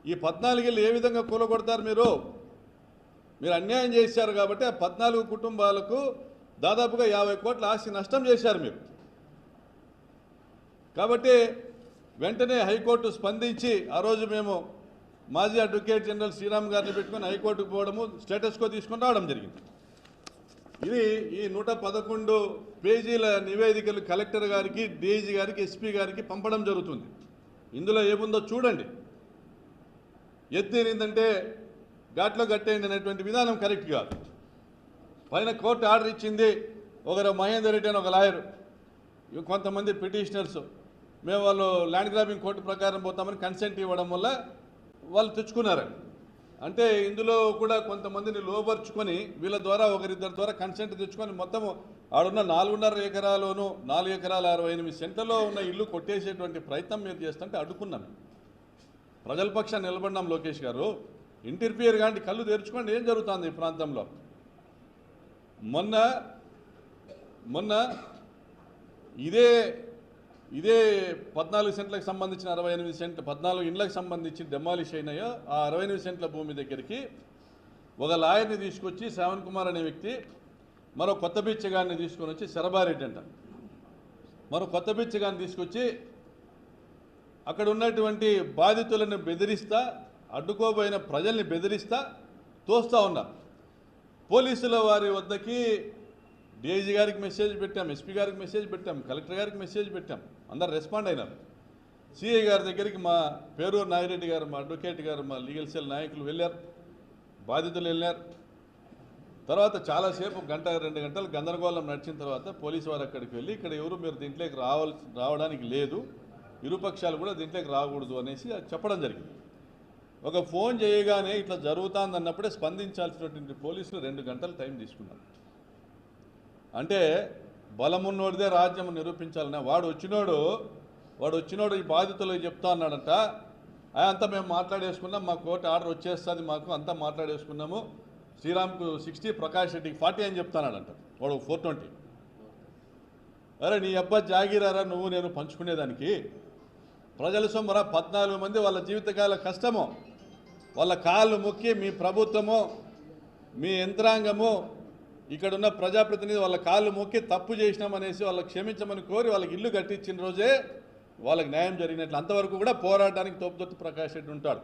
ఈ 14 ఇళ్ళు ఏ విధంగా కూలగొడతారు మీరు? మీరు అన్యాయం చేశారు కాబట్టి ఆ 14 కుటుంబాలకు దాదాపుగా 50 కోట్ల ఆస్తి నష్టం చేశారు మీరు. కాబట్టి వెంటనే హైకోర్టు స్పందించి ఆ రోజు మేము మాజీ అడ్వకేట్ జనరల్ శ్రీరామ్ గారిని పెట్టుకొని హైకోర్టుకు పోవడము, స్టేటస్ కో తీసుకొని రావడం జరిగింది. ఇది ఈ 111 పేజీల నివేదికలు కలెక్టర్ గారికి, డీఐజీ గారికి, ఎస్పీ గారికి పంపడం జరుగుతుంది. ఇందులో ఏముందో చూడండి. ఎత్తేరిందంటే ఘాట్లో కట్టేయండి అనేటువంటి విధానం కరెక్ట్ కాదు. పైన కోర్టు ఆర్డర్ ఇచ్చింది, ఒకరు మహేందర్ రెడ్డి అని ఒక లాయరు, కొంతమంది పిటిషనర్స్ మేము వాళ్ళు ల్యాండ్ గ్రాబింగ్ కోర్టు ప్రకారం పోతామని కన్సెంట్ ఇవ్వడం వల్ల వాళ్ళు తెచ్చుకున్నారు. అంటే ఇందులో కూడా కొంతమందిని లోపరుచుకొని వీళ్ళ ద్వారా ఒకరిద్దరి ద్వారా కన్సెంట్ తెచ్చుకొని మొత్తం ఆడున్న 4.5 ఎకరాలోను 4 ఎకరాల 68 సెంట్లలో ఉన్న ఇల్లు కొట్టేసేటువంటి ప్రయత్నం మీరు చేస్తుంటే అడ్డుకున్నాం. ప్రజల పక్షాన్ని నిలబడినాం. లోకేష్ గారు ఇంటర్ఫియర్ కానీ కళ్ళు తెరుచుకోండి, ఏం జరుగుతుంది ఈ ప్రాంతంలో. మొన్న ఇదే 14 సెంట్లకు సంబంధించిన 68 సెంట్లు 14 ఇండ్లకు సంబంధించి డెమాలిష్ అయినాయో ఆ 68 సెంట్ల భూమి దగ్గరికి ఒక లాయర్ని తీసుకొచ్చి శ్రావణ్ కుమార్ అనే వ్యక్తి మరో కొత్త బిచ్చగాన్ని తీసుకొని వచ్చి శరబారెడ్డి అంట మరో కొత్త బిచ్చగాన్ని తీసుకొచ్చి అక్కడ ఉన్నటువంటి బాధితులను బెదిరిస్తా, అడ్డుకోబోయిన ప్రజల్ని బెదిరిస్తా తోస్తూ ఉన్నారు. పోలీసుల వారి వద్దకి డీఐజీ గారికి మెసేజ్ పెట్టాం, ఎస్పీ గారికి మెసేజ్ పెట్టాం, కలెక్టర్ గారికి మెసేజ్ పెట్టాం, అందరు రెస్పాండ్ అయినారు. సిఐ గారి దగ్గరికి మా పేరూరు నాగిరెడ్డి గారు, మా అడ్వకేట్ గారు, మా లీగల్ సెల్ నాయకులు వెళ్ళారు, బాధితులు వెళ్ళారు. తర్వాత చాలాసేపు 1-2 గంటలు గందరగోళం నడిచిన తర్వాత పోలీసు వారు అక్కడికి వెళ్ళి ఇక్కడ ఎవరు మీరు దీంట్లోకి రావడానికి లేదు, ఇరుపక్షాలు కూడా దీంట్లోకి రాకూడదు అనేసి చెప్పడం జరిగింది. ఒక ఫోన్ చేయగానే ఇట్లా జరుగుతుంది అన్నప్పుడే స్పందించాల్సినటువంటి పోలీసులు 2 గంటలు టైం తీసుకున్నారు. అంటే బలమున్నోడిదే రాజ్యం నిరూపించాలనే వాడు వచ్చినోడు ఈ బాధితులకు చెప్తా అన్నాడంట, అంతా మేము మాట్లాడేసుకున్నాం, మా కోర్టు ఆర్డర్ వచ్చేస్తుంది, మాకు అంతా మాట్లాడేసుకున్నాము, శ్రీరామ్కు 60 ప్రకాష్ రెడ్డికి 40 అని చెప్తానాడంట వాడు 420. అరే నీ అబ్బా జాగిరారా నువ్వు నేను పంచుకునేదానికి? ప్రజల సొమ్మరా 14 మంది వాళ్ళ జీవితకాల కష్టము, వాళ్ళ కాళ్ళు మొక్కి మీ ప్రభుత్వము మీ యంత్రాంగము ఇక్కడున్న ప్రజాప్రతినిధి వాళ్ళ కాళ్ళు మొక్కి తప్పు చేసినామనేసి వాళ్ళకి క్షమించమని కోరి వాళ్ళకి ఇల్లు కట్టించిన రోజే వాళ్ళకి న్యాయం జరిగినట్లు. అంతవరకు కూడా పోరాటానికి తోపుదొత్తి ప్రకాష్ రెడ్డి ఉంటాడు.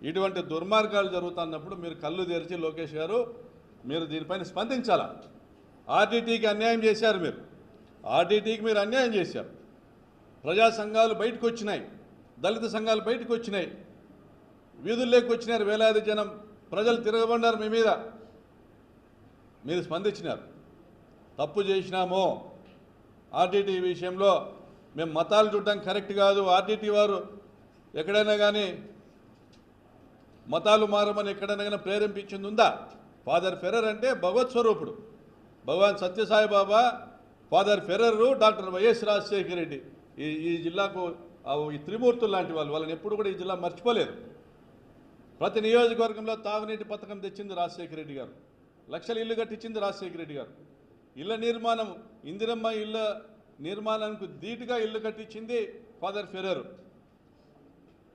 ఇటువంటి దుర్మార్గాలు జరుగుతున్నప్పుడు మీరు కళ్ళు తెరిచి లోకేష్ గారు మీరు దీనిపైన స్పందించాలా. ఆర్డీటీకి అన్యాయం చేశారు, ఆర్డీటీకి మీరు అన్యాయం చేశారు. ప్రజా సంఘాలు బయటకు వచ్చినాయి, దళిత సంఘాలు బయటకు వచ్చినాయి, వీధుల్లోకి వచ్చినారు, వేలాది జనం ప్రజలు తిరగబడ్డారు మీ మీద, మీరు స్పందించినారు. తప్పు చేసినామో ఆర్డీటీ విషయంలో మేము మతాలు చూడటం కరెక్ట్ కాదు, ఆర్డీటీ వారు ఎక్కడైనా కానీ మతాలు మారమని ఎక్కడైనా కానీ ప్రేరేపించింది ఉందా? ఫాదర్ ఫెర్రర్ అంటే భగవత్ స్వరూపుడు, Bhagwan Sathya Sai Baba, father Ferrer, doctor YS Rajasekhara Reddy ఈ జిల్లాకు ఈ త్రిమూర్తులు లాంటి వాళ్ళని ఎప్పుడు కూడా ఈ జిల్లా మర్చిపోలేదు. ప్రతి నియోజకవర్గంలో తాగునీటి పథకం తెచ్చింది రాజశేఖర రెడ్డి గారు, లక్షల ఇల్లు కట్టించింది రాజశేఖర రెడ్డి గారు, ఇళ్ల నిర్మాణం ఇందిరమ్మ ఇళ్ల నిర్మాణానికి ధీటుగా ఇల్లు కట్టించింది ఫాదర్ ఫెర్రరు.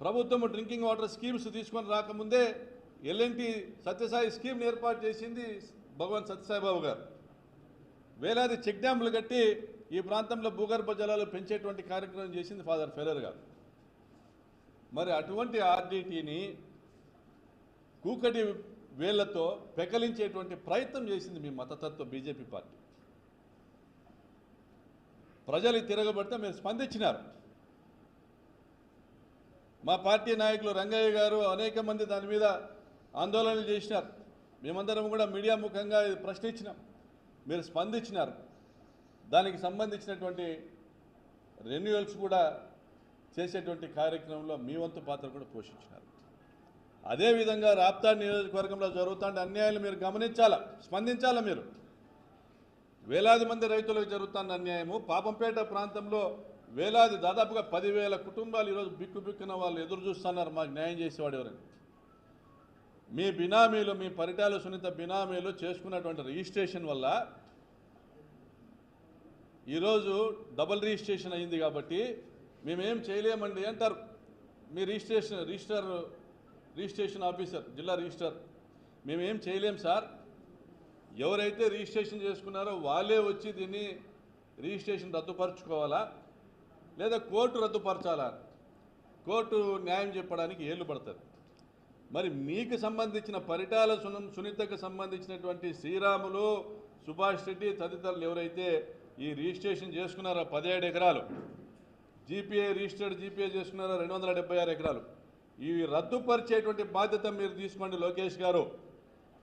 ప్రభుత్వం డ్రింకింగ్ వాటర్ స్కీమ్స్ తీసుకొని రాకముందే ఎల్ఎన్టీ సత్యసాయి స్కీమ్ని ఏర్పాటు చేసింది భగవాన్ సత్యసాయిబాబు గారు. వేలాది చెక్ డ్యాములు కట్టి ఈ ప్రాంతంలో భూగర్భ జలాలు పెంచేటువంటి కార్యక్రమం చేసింది ఫాదర్ ఫెర్రర్ గారు. మరి అటువంటి ఆర్డీటీని కూకటి వేళ్లతో పెకలించేటువంటి ప్రయత్నం చేసింది మీ మతతత్వ బీజేపీ పార్టీ. ప్రజలు తిరగబడితే మీరు స్పందించినారు. మా పార్టీ నాయకులు రంగయ్య గారు అనేక మంది దాని మీద ఆందోళనలు చేసినారు. మేమందరం కూడా మీడియా ముఖంగా ఇది ప్రశ్నించినాం, మీరు స్పందించినారు. దానికి సంబంధించినటువంటి రెన్యువల్స్ కూడా చేసేటువంటి కార్యక్రమంలో మీ వంతు పాత్ర కూడా పోషించినారు. అదేవిధంగా రాప్తా నియోజకవర్గంలో జరుగుతున్న అన్యాయాలు మీరు గమనించాలా, స్పందించాలా. మీరు వేలాది మంది రైతులకు జరుగుతున్న అన్యాయము, పాపంపేట ప్రాంతంలో వేలాది దాదాపుగా 10,000 కుటుంబాలు ఈరోజు బిక్కున వాళ్ళు ఎదురు చూస్తున్నారు మాకు న్యాయం చేసేవాడు ఎవరని. మీ బినామీలు, మీ పరిటాల సునీత బినామీలు చేసుకున్నటువంటి రిజిస్ట్రేషన్ వల్ల ఈరోజు డబుల్ రిజిస్ట్రేషన్ అయింది కాబట్టి మేమేం చేయలేమండి అంటారు. మీ రిజిస్ట్రేషన్ ఆఫీసర్, జిల్లా రిజిస్టర్, మేమేం చేయలేం సార్, ఎవరైతే రిజిస్ట్రేషన్ చేసుకున్నారో వాళ్ళే వచ్చి దీన్ని రిజిస్ట్రేషన్ రద్దుపరచుకోవాలా లేదా కోర్టు రద్దుపరచాలా? కోర్టు న్యాయం చెప్పడానికి ఏళ్ళు పడుతుంది. మరి మీకు సంబంధించిన పరిటాల సునీతకు సంబంధించినటువంటి శ్రీరాములు, సుభాష్ రెడ్డి తదితరులు ఎవరైతే ఈ రిజిస్ట్రేషన్ చేసుకున్నారో 17 ఎకరాలు, రిజిస్టర్డ్ జీపీఏ చేసుకున్నారో 276 ఎకరాలు, ఇవి రద్దుపరిచేటువంటి బాధ్యత మీరు తీసుకోండి లోకేష్ గారు.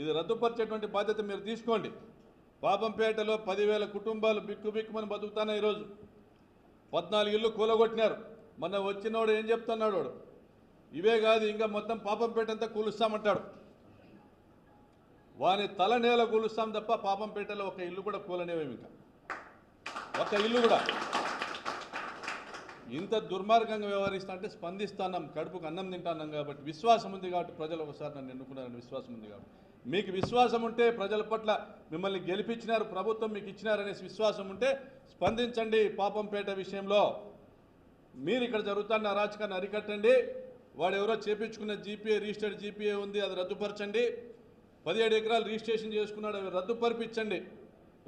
ఇది రద్దుపరిచేటువంటి బాధ్యత మీరు తీసుకోండి. పాపంపేటలో 10,000 కుటుంబాలు బిక్కుమని బతుకుతాయి. ఈరోజు 14 ఇళ్ళు కూలగొట్టినారు. మొన్న వచ్చినోడు ఏం చెప్తున్నాడు, వాడు ఇవే కాదు ఇంకా మొత్తం పాపంపేట అంతా కూలుస్తామంటాడు. వాని తల నేల కూలుస్తాం తప్ప పాపంపేటలో ఒక ఇల్లు కూడా కూలనేవేమి, ఇంకా ఒక ఇల్లు కూడా. ఇంత దుర్మార్గంగా వ్యవహరిస్తా అంటే స్పందిస్తున్నాం, కడుపుకు అన్నం తింటున్నాం కాబట్టి, విశ్వాసం ఉంది కాబట్టి ప్రజలు ఒకసారి నన్ను ఎన్నుకున్నారని విశ్వాసం ఉంది కాబట్టి. మీకు విశ్వాసం ఉంటే, ప్రజల పట్ల మిమ్మల్ని గెలిపించినారు, ప్రభుత్వం మీకు ఇచ్చినారనే విశ్వాసం ఉంటే స్పందించండి. పాపంపేట విషయంలో మీరు ఇక్కడ జరుగుతున్న అరాచకాన్ని అరికట్టండి. వాడు ఎవరో చేపించుకున్న రిజిస్టర్డ్ జీపీఏ ఉంది, అది రద్దుపరచండి. 17 ఎకరాలు రిజిస్ట్రేషన్ చేసుకున్నాడు, అవి రద్దుపరిపించండి.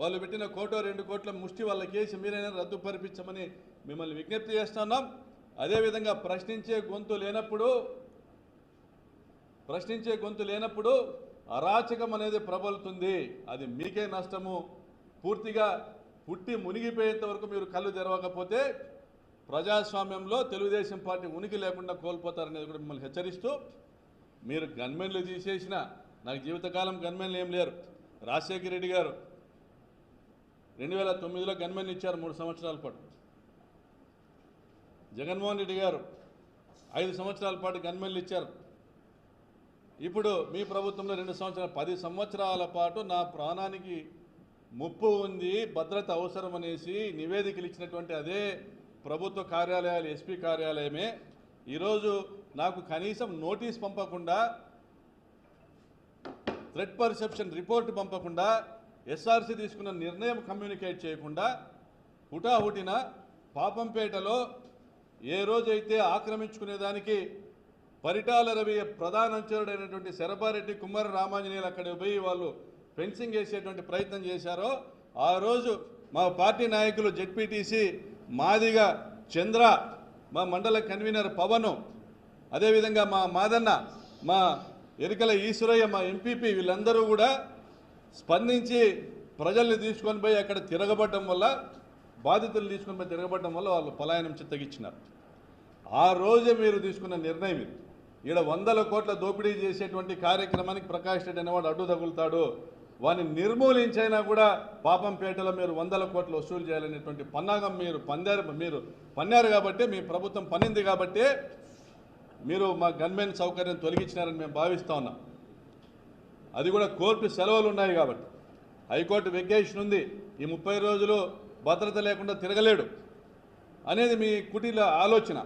వాళ్ళు పెట్టిన 1-2 కోట్ల ముష్టి వాళ్ళ కేసు మీరైనా రద్దుపరిపించమని మిమ్మల్ని విజ్ఞప్తి చేస్తున్నాం. అదేవిధంగా ప్రశ్నించే గొంతు లేనప్పుడు అరాచకం అనేది ప్రబలుతుంది. అది మీకే నష్టము. పూర్తిగా పుట్టి మునిగిపోయేంత వరకు మీరు కళ్ళు తెరవకపోతే ప్రజాస్వామ్యంలో తెలుగుదేశం పార్టీ ఉనికి లేకుండా కోల్పోతారనేది కూడా మిమ్మల్ని హెచ్చరిస్తూ, మీరు గన్మెన్లు తీసేసిన, నాకు జీవితకాలం గన్మెన్లు ఏం లేరు. రాజశేఖర రెడ్డి గారు 2009లో గన్మెన్ ఇచ్చారు 3 సంవత్సరాల పాటు. జగన్మోహన్ రెడ్డి గారు 5 సంవత్సరాల పాటు గన్మెన్లు ఇచ్చారు. ఇప్పుడు మీ ప్రభుత్వంలో 2 సంవత్సరాలు, 10 సంవత్సరాల పాటు నా ప్రాణానికి ముప్పు ఉంది, భద్రత అవసరం అనేసి నివేదికలు ఇచ్చినటువంటి అదే ప్రభుత్వ కార్యాలయాలు, ఎస్పీ కార్యాలయమే ఈరోజు నాకు కనీసం నోటీస్ పంపకుండా, థ్రెట్ పర్సెప్షన్ రిపోర్ట్ పంపకుండా, ఎస్ఆర్సీ తీసుకున్న నిర్ణయం కమ్యూనికేట్ చేయకుండా హుటాహుటిన పాపంపేటలో ఏ రోజైతే ఆక్రమించుకునేదానికి పరిటాల రవి ప్రధాన అంచరుడైనటువంటి శరభారెడ్డి, కుమ్మర రామాంజనేయులు అక్కడికి పోయి వాళ్ళు ఫెన్సింగ్ వేసేటువంటి ప్రయత్నం చేశారో, ఆ రోజు మా పార్టీ నాయకులు జెడ్పీటీసీ మాదిగా చంద్ర, మా మండల కన్వీనర్ పవను, అదేవిధంగా మా మాదన్న, మా ఎరికల ఈశ్వరయ్య, మా ఎంపీపీ, వీళ్ళందరూ కూడా స్పందించి ప్రజల్ని తీసుకొని పోయి అక్కడ తిరగబడడం వల్ల, బాధితులు తీసుకొని పోయి తిరగబడడం వల్ల వాళ్ళు పలాయనం చిత్తగిచ్చినారు. ఆ రోజే మీరు తీసుకున్న నిర్ణయం ఇది. ఈడ 100 కోట్ల దోపిడీ చేసేటువంటి కార్యక్రమానికి ప్రకాష్ రెడ్డి అనేవాడు అడ్డు తగులుతాడు, వాని నిర్మూలించైనా కూడా పాపంపేటలో మీరు 100 కోట్లు వసూలు చేయాలనేటువంటి పన్నాగం మీరు పన్నారు కాబట్టి, మీ ప్రభుత్వం పన్నింది కాబట్టి మీరు మా గన్మెన్ సౌకర్యం తొలగించినారని మేము భావిస్తూ ఉన్నాం. అది కూడా కోర్టు సెలవులు ఉన్నాయి కాబట్టి, హైకోర్టు వెకేషన్ ఉంది, ఈ 30 రోజులు భద్రత లేకుండా తిరగలేడు అనేది మీ కుటీల ఆలోచన.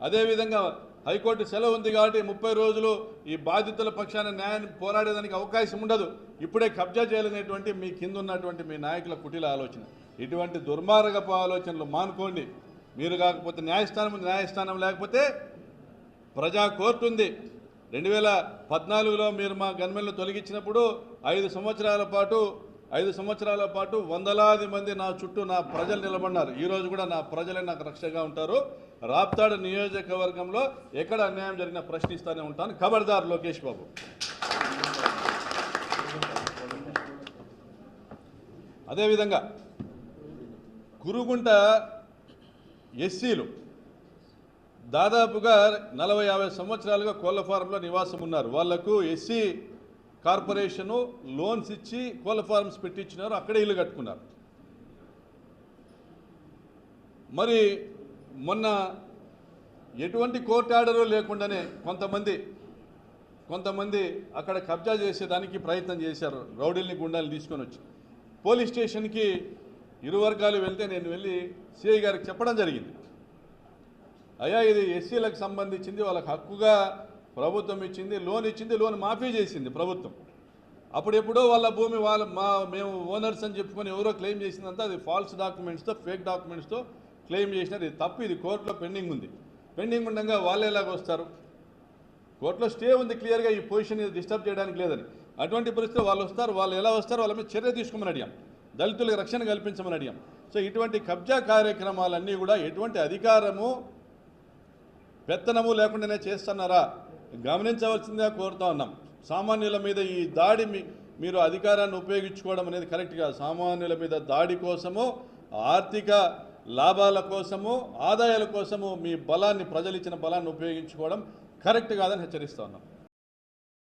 అదేవిధంగా హైకోర్టు సెలవు ఉంది కాబట్టి 30 రోజులు ఈ బాధితుల పక్షాన న్యాయాన్ని పోరాడేదానికి అవకాశం ఉండదు, ఇప్పుడే కబ్జా చేయాలనేటువంటి మీ కింద ఉన్నటువంటి మీ నాయకుల కుటీల ఆలోచన. ఇటువంటి దుర్మార్గపు ఆలోచనలు మానుకోండి. మీరు కాకపోతే న్యాయస్థానం లేకపోతే ప్రజా కోర్టు ఉంది. 2014లో మీరు మా గన్మెన్లు తొలగించినప్పుడు 5 సంవత్సరాల పాటు వందలాది మంది నా చుట్టూ నా ప్రజలు నిలబడినారు. ఈరోజు కూడా నా ప్రజలే నాకు రక్షగా ఉంటారు. రాప్తాడు నియోజకవర్గంలో ఎక్కడ అన్యాయం జరిగినా ప్రశ్నిస్తూనే ఉంటాను. ఖబర్దార్ లోకేష్ బాబు. అదేవిధంగా కురుగుంట ఎస్సీలు దాదాపుగా 40-50 సంవత్సరాలుగా కోళ్ల ఫారంలో నివాసం ఉన్నారు. వాళ్లకు ఎస్సీ కార్పొరేషను లోన్స్ ఇచ్చి కోళ్ల ఫార్మ్స్ పెట్టించినారు, అక్కడే ఇల్లు కట్టుకున్నారు. మరి మొన్న ఎటువంటి కోర్టు ఆర్డరు లేకుండానే కొంతమంది అక్కడ కబ్జా చేసేదానికి ప్రయత్నం చేశారు. రౌడీల్ని, గుండాల్ని తీసుకొని వచ్చి పోలీస్ స్టేషన్కి ఇరు వర్గాలు వెళ్తే నేను వెళ్ళి సిఐ గారికి చెప్పడం జరిగింది. అయ్యా, ఇది ఎస్సీలకు సంబంధించింది, వాళ్ళకి హక్కుగా ప్రభుత్వం ఇచ్చింది, లోన్ ఇచ్చింది, లోన్ మాఫీ చేసింది ప్రభుత్వం. అప్పుడెప్పుడో వాళ్ళ భూమి మేము ఓనర్స్ అని చెప్పుకొని ఎవరో క్లెయిమ్ చేసిందంతా అది ఫాల్స్ డాక్యుమెంట్స్తో, ఫేక్ డాక్యుమెంట్స్తో క్లెయిమ్ చేసినారు. ఇది తప్పు, ఇది కోర్టులో పెండింగ్ ఉంది. పెండింగ్ ఉండగా వాళ్ళు ఎలాగ వస్తారు? కోర్టులో స్టే ఉంది క్లియర్గా, ఈ పొజిషన్ డిస్టర్బ్ చేయడానికి లేదని. అటువంటి పరిస్థితిలో వాళ్ళు వస్తారు, వాళ్ళు ఎలా వస్తారో వాళ్ళ మీద చర్య తీసుకోమని అడిగాం, దళితులకు రక్షణ కల్పించమని అడిగాం. సో ఇటువంటి కబ్జా కార్యక్రమాలన్నీ కూడా ఎటువంటి అధికారము పెత్తనము లేకుండానే చేస్తున్నారా గమనించవలసిందిగా కోరుతా ఉన్నాం. సామాన్యుల మీద ఈ దాడి మీరు అధికారాన్ని ఉపయోగించుకోవడం అనేది కరెక్ట్ కాదు. సామాన్యుల మీద దాడి కోసము, ఆర్థిక లాభాల కోసము, ఆదాయాల కోసము మీ బలాన్ని, ప్రజలు ఇచ్చిన బలాన్ని ఉపయోగించుకోవడం కరెక్ట్ కాదని హెచ్చరిస్తా ఉన్నాం.